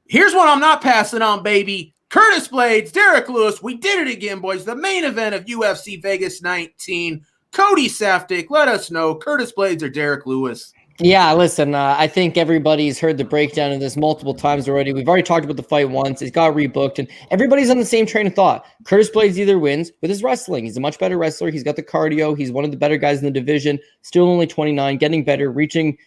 Here's what I'm not passing on, baby. Curtis Blaydes, Derrick Lewis. We did it again, boys. The main event of UFC Vegas 19. Cody Saftic, let us know, Curtis Blaydes or Derrick Lewis? Yeah, listen, I think everybody's heard the breakdown of this multiple times already. We've already talked about the fight once. It got rebooked, and everybody's on the same train of thought. Curtis Blaydes either wins with his wrestling. He's a much better wrestler. He's got the cardio. He's one of the better guys in the division. Still only 29, getting better, reaching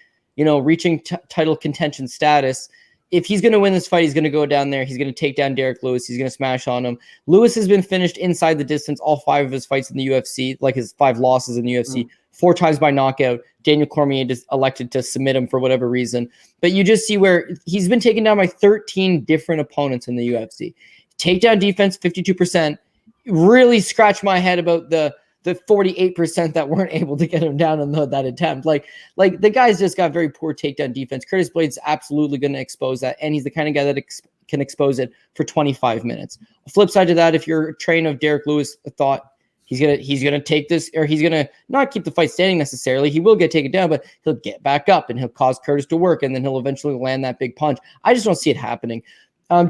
title contention status. If he's going to win this fight, he's going to go down there. He's going to take down Derrick Lewis. He's going to smash on him. Lewis has been finished inside the distance all 5 of his fights in the UFC, like his 5 losses in the UFC. 4 times by knockout. Daniel Cormier just elected to submit him for whatever reason. But you just see where he's been taken down by 13 different opponents in the UFC. Takedown defense, 52%. Really scratch my head about the 48% that weren't able to get him down in that attempt. Like the guy's just got very poor takedown defense. Curtis Blaydes is absolutely going to expose that, and he's the kind of guy that can expose it for 25 minutes. Flip side to that, if you're a train of Derrick Lewis thought, he's gonna take this, or he's gonna not keep the fight standing necessarily. He will get taken down, but he'll get back up and he'll cause Curtis to work, and then he'll eventually land that big punch. I just don't see it happening.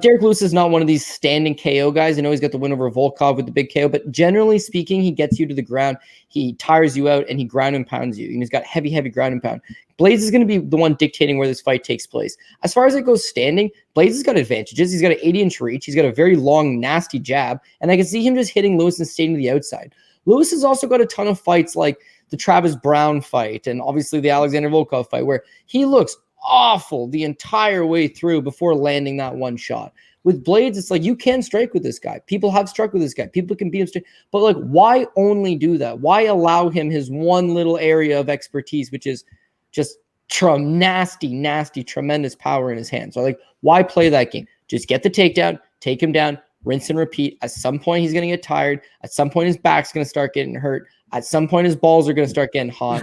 Derrick Lewis is not one of these standing KO guys. I know he's got the win over Volkov with the big KO, but generally speaking, he gets you to the ground. He tires you out, and he ground and pounds you. And he's got heavy ground and pound. Blaydes is going to be the one dictating where this fight takes place. As far as it goes standing, Blaydes has got advantages. He's got an 80-inch reach. He's got a very long, nasty jab, and I can see him just hitting Lewis and staying to the outside. Lewis has also got a ton of fights like the Travis Brown fight and obviously the Alexander Volkov fight where he looks awful the entire way through before landing that one shot. With Blaydes, it's like you can strike with this guy. People have struck with this guy. People can beat him straight. But like, why only do that? Why allow him his one little area of expertise, which is just nasty, tremendous power in his hands? So like, why play that game? Just get the takedown, take him down, rinse and repeat. At some point, he's going to get tired. At some point, his back's going to start getting hurt. At some point, his balls are going to start getting hot.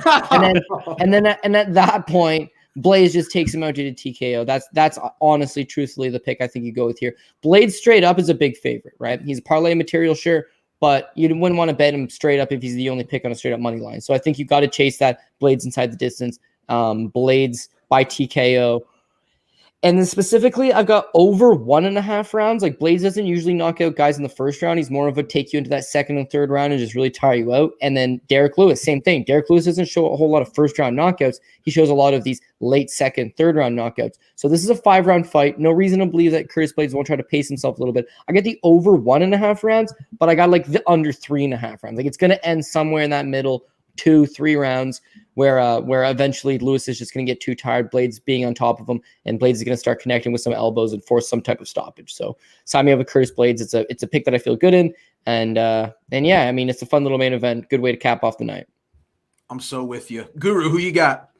And then at that point, Blaydes just takes him out to the TKO. That's honestly, truthfully, the pick I think you go with here. Blaydes straight up is a big favorite, right? He's parlay material, sure, but you wouldn't want to bet him straight up if he's the only pick on a straight up money line. So I think you got to chase that Blaydes inside the distance. Blaydes by TKO. And then specifically, I've got over 1.5 rounds. Like Blaydes doesn't usually knock out guys in the first round. He's more of a take you into that second and third round and just really tire you out. And then Derrick Lewis, same thing. Derrick Lewis doesn't show a whole lot of first round knockouts. He shows a lot of these late second, third round knockouts. So this is a 5-round fight. No reason to believe that Curtis Blaydes won't try to pace himself a little bit. I get the over 1.5 rounds, but I got like the under 3.5 rounds. Like it's going to end somewhere in that middle, 2-3 rounds. Where eventually Lewis is just going to get too tired, Blaydes being on top of him, and Blaydes is going to start connecting with some elbows and force some type of stoppage. So sign me up with Curtis Blaydes. It's a pick that I feel good in, and yeah, I mean it's a fun little main event. Good way to cap off the night. I'm so with you, Guru. Who you got?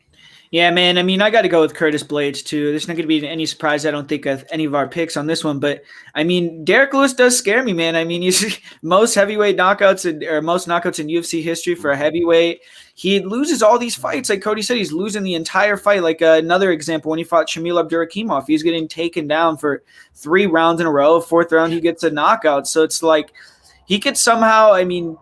Yeah, man. I mean, I got to go with Curtis Blaydes, too. There's not going to be any surprise, I don't think, of any of our picks on this one. But, I mean, Derrick Lewis does scare me, man. I mean, he's most heavyweight knockouts or most knockouts in UFC history for a heavyweight. He loses all these fights. Like Cody said, he's losing the entire fight. Like another example, when he fought Shamil Abdurakhimov, he's getting taken down for 3 rounds in a row. 4th round, he gets a knockout. So it's like he could somehow, I mean,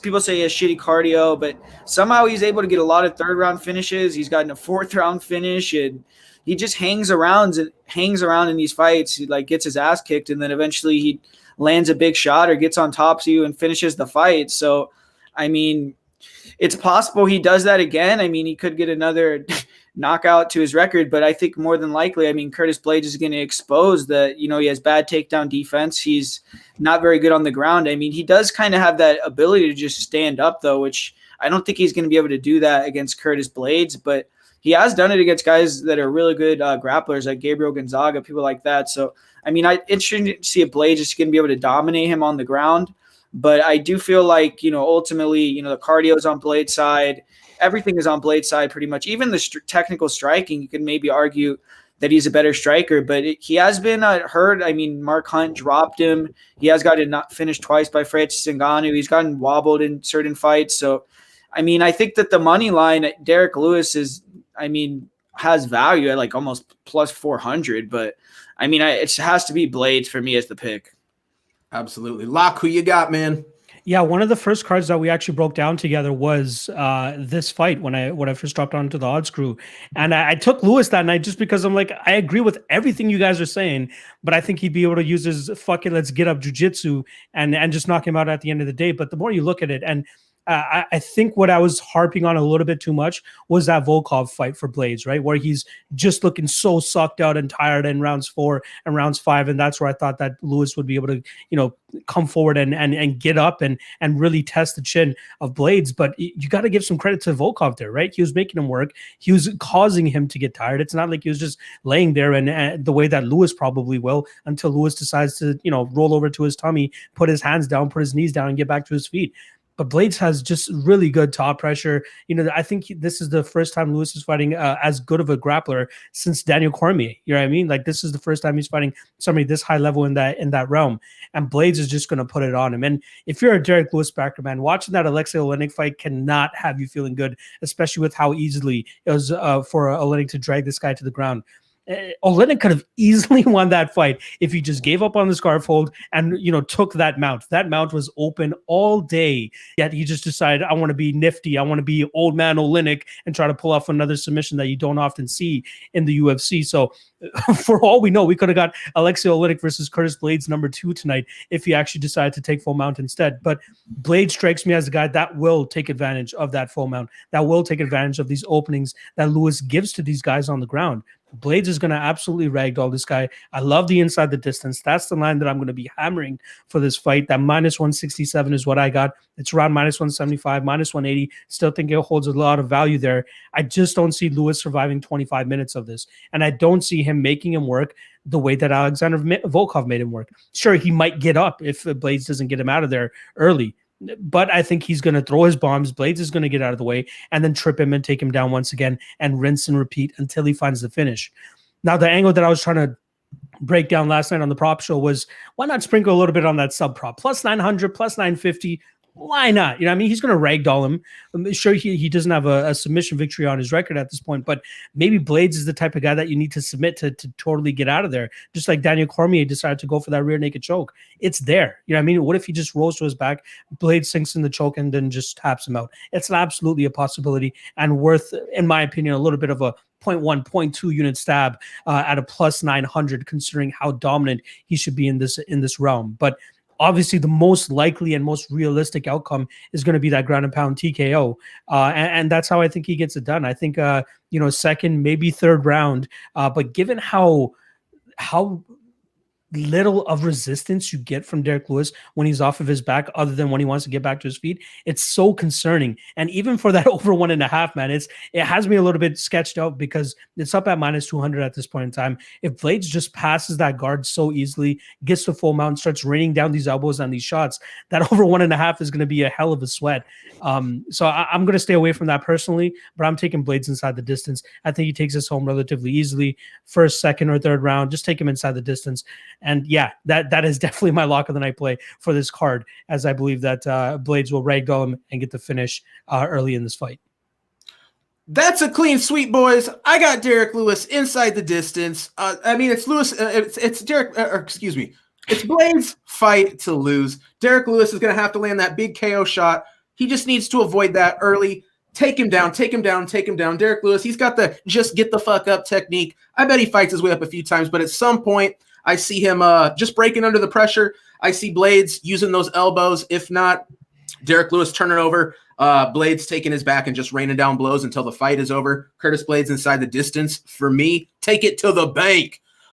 people say he has shitty cardio, but somehow he's able to get a lot of 3rd-round finishes. He's gotten a 4th-round finish, and he just hangs around in these fights. He like gets his ass kicked, and then eventually he lands a big shot or gets on top of you and finishes the fight. So, I mean, it's possible he does that again. I mean, he could get another knockout to his record, but I think more than likely, I mean, Curtis Blaydes is going to expose that, you know, he has bad takedown defense. He's not very good on the ground. I mean, he does kind of have that ability to just stand up, though, which I don't think he's going to be able to do that against Curtis Blaydes, but he has done it against guys that are really good grapplers like Gabriel Gonzaga, people like that. So, I mean, it's interesting to see if Blaydes is going to be able to dominate him on the ground, but I do feel like, you know, ultimately, you know, the cardio is on Blaydes' side. Everything is on Blaydes' side pretty much. Even the technical striking, you can maybe argue that he's a better striker, but he has been hurt. I mean, Mark Hunt dropped him. He has gotten not finished twice by Francis Ngannou. He's gotten wobbled in certain fights. So, I mean, I think that the money line at Derrick Lewis has value at like almost plus 400, but I mean, it has to be Blaydes for me as the pick. Absolutely. Locke, who you got, man? Yeah, one of the first cards that we actually broke down together was this fight when I first dropped onto the odds crew, and I took Lewis that night just because I'm like, I agree with everything you guys are saying, but I think he'd be able to use his fucking let's get up jujitsu and just knock him out at the end of the day. But the more you look at it, and I think what I was harping on a little bit too much was that Volkov fight for Blaydes, right? Where he's just looking so sucked out and tired in rounds 4 and rounds 5. And that's where I thought that Lewis would be able to, come forward and get up and really test the chin of Blaydes. But you got to give some credit to Volkov there, right? He was making him work. He was causing him to get tired. It's not like he was just laying there and the way that Lewis probably will until Lewis decides to, roll over to his tummy, put his hands down, put his knees down and get back to his feet. But Blaydes has just really good top pressure. I think this is the first time Lewis is fighting as good of a grappler since Daniel Cormier. You know what I mean? Like, this is the first time he's fighting somebody this high level in that realm. And Blaydes is just going to put it on him. And if you're a Derrick Lewis backer, man, watching that Alexei Oleinik fight cannot have you feeling good, especially with how easily it was for Oleinik to drag this guy to the ground. Oleinik could have easily won that fight if he just gave up on the scarf hold and took that mount. That mount was open all day, yet he just decided, I want to be nifty, I want to be old man Oleinik and try to pull off another submission that you don't often see in the UFC. So for all we know, we could have got Alexei Oleinik versus Curtis Blaydes number 2 tonight if he actually decided to take full mount instead. But Blaydes strikes me as a guy that will take advantage of that full mount, that will take advantage of these openings that Lewis gives to these guys on the ground. Blaydes is going to absolutely ragdoll this guy. I love the inside the distance. That's the line that I'm going to be hammering for this fight. That minus 167 is what I got. It's around minus 175, minus 180. Still think it holds a lot of value there. I just don't see Lewis surviving 25 minutes of this. And I don't see him making him work the way that Alexander Volkov made him work. Sure, he might get up if Blaydes doesn't get him out of there early. But I think he's going to throw his bombs. Blaydes is going to get out of the way and then trip him and take him down once again and rinse and repeat until he finds the finish. Now, the angle that I was trying to break down last night on the prop show was, why not sprinkle a little bit on that sub prop? Plus 900, plus 950. Why not? He's going to ragdoll him. I'm sure he doesn't have a submission victory on his record at this point, but maybe Blaydes is the type of guy that you need to submit to totally get out of there. Just like Daniel Cormier decided to go for that rear naked choke. It's there. What if he just rolls to his back, Blaydes sinks in the choke and then just taps him out? It's absolutely a possibility and worth, in my opinion, a little bit of a 0.1, 0.2 unit stab at a plus 900, considering how dominant he should be in this realm. But obviously, the most likely and most realistic outcome is going to be that ground and pound TKO. And that's how I think he gets it done. I think, second, maybe third round. But given how little of resistance you get from Derrick Lewis when he's off of his back, other than when he wants to get back to his feet, it's so concerning. And even for that over 1.5, man, it has me a little bit sketched out because it's up at minus 200 at this point in time. If Blaydes just passes that guard so easily, gets to full mount, starts raining down these elbows and these shots, that over 1.5 is going to be a hell of a sweat. So I'm going to stay away from that personally, but I'm taking Blaydes inside the distance. I think he takes us home relatively easily. First, second, or third round, just take him inside the distance. And yeah, that is definitely my lock of the night play for this card, as I believe that Blaydes will ragdoll him and get the finish early in this fight. That's a clean sweep, boys. I got Derrick Lewis inside the distance. It's Lewis. It's Derrick. Excuse me. It's Blaydes' fight to lose. Derrick Lewis is going to have to land that big KO shot. He just needs to avoid that early. Take him down, take him down, take him down. Derrick Lewis, he's got the just get the fuck up technique. I bet he fights his way up a few times, but at some point, I see him just breaking under the pressure. I see Blaydes using those elbows. If not, Derrick Lewis turning over. Blaydes taking his back and just raining down blows until the fight is over. Curtis Blaydes inside the distance. For me, take it to the bank.